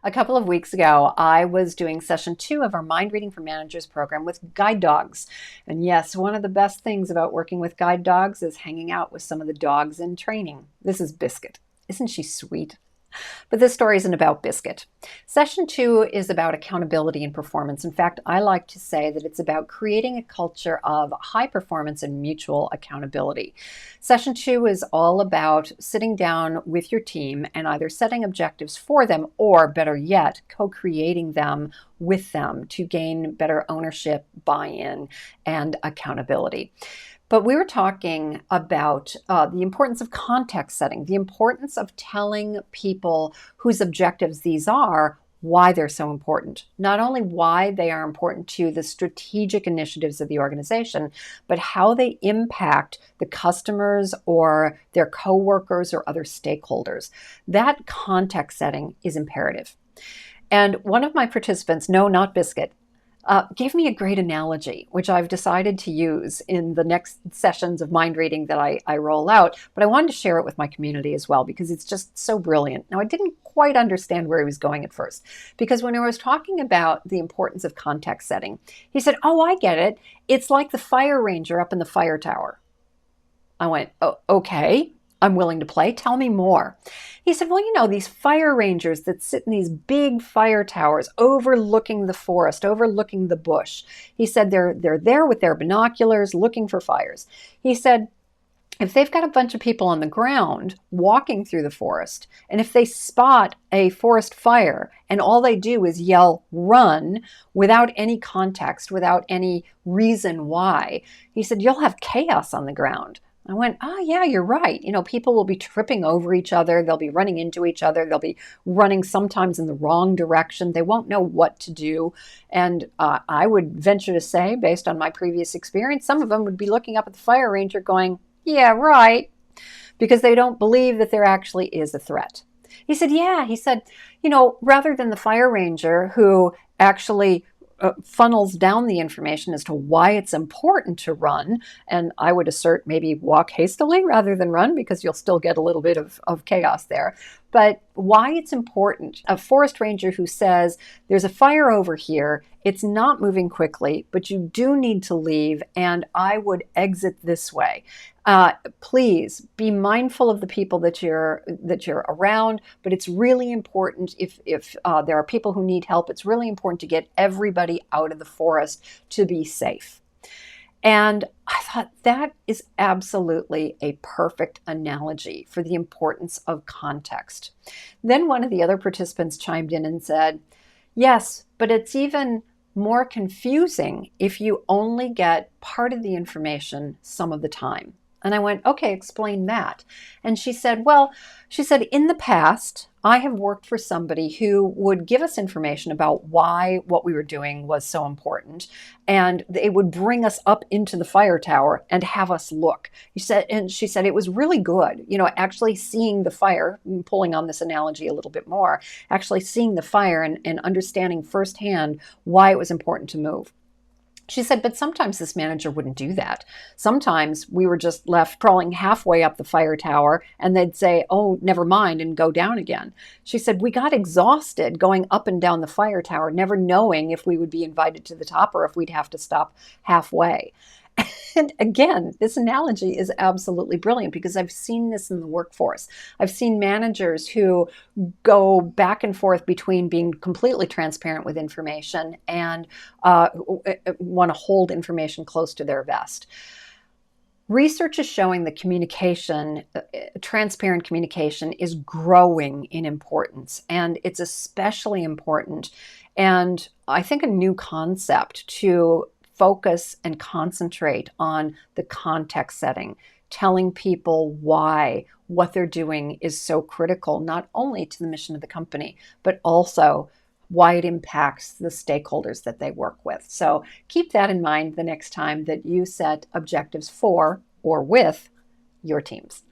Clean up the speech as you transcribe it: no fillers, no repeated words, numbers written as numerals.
A couple of weeks ago, I was doing session 2 of our Mind Reading for Managers program with guide dogs. And yes, one of the best things about working with guide dogs is hanging out with some of the dogs in training. This is Biscuit. Isn't she sweet? But this story isn't about Biscuit. Session 2 is about accountability and performance. In fact, I like to say that it's about creating a culture of high performance and mutual accountability. Session 2 is all about sitting down with your team and either setting objectives for them or, better yet, co-creating them with them to gain better ownership, buy-in, and accountability. But we were talking about the importance of context setting, the importance of telling people whose objectives these are, why they're so important. Not only why they are important to the strategic initiatives of the organization, but how they impact the customers or their coworkers or other stakeholders. That context setting is imperative. And one of my participants, no, not Biscuit, gave me a great analogy, which I've decided to use in the next sessions of mind reading that I roll out. But I wanted to share it with my community as well because it's just so brilliant. Now, I didn't quite understand where he was going at first, because when I was talking about the importance of context setting, he said, "Oh, I get it. It's like the fire ranger up in the fire tower." I went, "Oh, okay. I'm willing to play. Tell me more." He said, "Well, these fire rangers that sit in these big fire towers overlooking the forest, overlooking the bush." He said they're there with their binoculars looking for fires. He said, if they've got a bunch of people on the ground walking through the forest, and if they spot a forest fire and all they do is yell, "Run," without any context, without any reason why, he said, you'll have chaos on the ground. I went, "Oh, yeah, you're right. People will be tripping over each other. They'll be running into each other. They'll be running sometimes in the wrong direction. They won't know what to do." And I would venture to say, based on my previous experience, some of them would be looking up at the fire ranger going, "Yeah, right," because they don't believe that there actually is a threat. He said, "Yeah," he said, rather than the fire ranger who actually funnels down the information as to why it's important to run. And I would assert maybe walk hastily rather than run, because you'll still get a little bit of chaos there. But why it's important. A forest ranger who says, "There's a fire over here. It's not moving quickly, but you do need to leave, and I would exit this way. Please be mindful of the people that you're around, but it's really important if there are people who need help, it's really important to get everybody out of the forest to be safe." And I thought that is absolutely a perfect analogy for the importance of context. Then one of the other participants chimed in and said, "Yes, but it's even more confusing if you only get part of the information some of the time." And I went, "Okay, explain that." And she said, in the past, I have worked for somebody who would give us information about why what we were doing was so important. And they would bring us up into the fire tower and have us look. She said it was really good, actually seeing the fire, pulling on this analogy a little bit more, actually seeing the fire and understanding firsthand why it was important to move. She said, but sometimes this manager wouldn't do that. Sometimes we were just left crawling halfway up the fire tower and they'd say, "Oh, never mind," and go down again. She said, we got exhausted going up and down the fire tower, never knowing if we would be invited to the top or if we'd have to stop halfway. And again, this analogy is absolutely brilliant because I've seen this in the workforce. I've seen managers who go back and forth between being completely transparent with information and want to hold information close to their vest. Research is showing that communication, transparent communication, is growing in importance, and it's especially important, and I think a new concept, to focus and concentrate on the context setting, telling people why what they're doing is so critical, not only to the mission of the company, but also why it impacts the stakeholders that they work with. So keep that in mind the next time that you set objectives for or with your teams.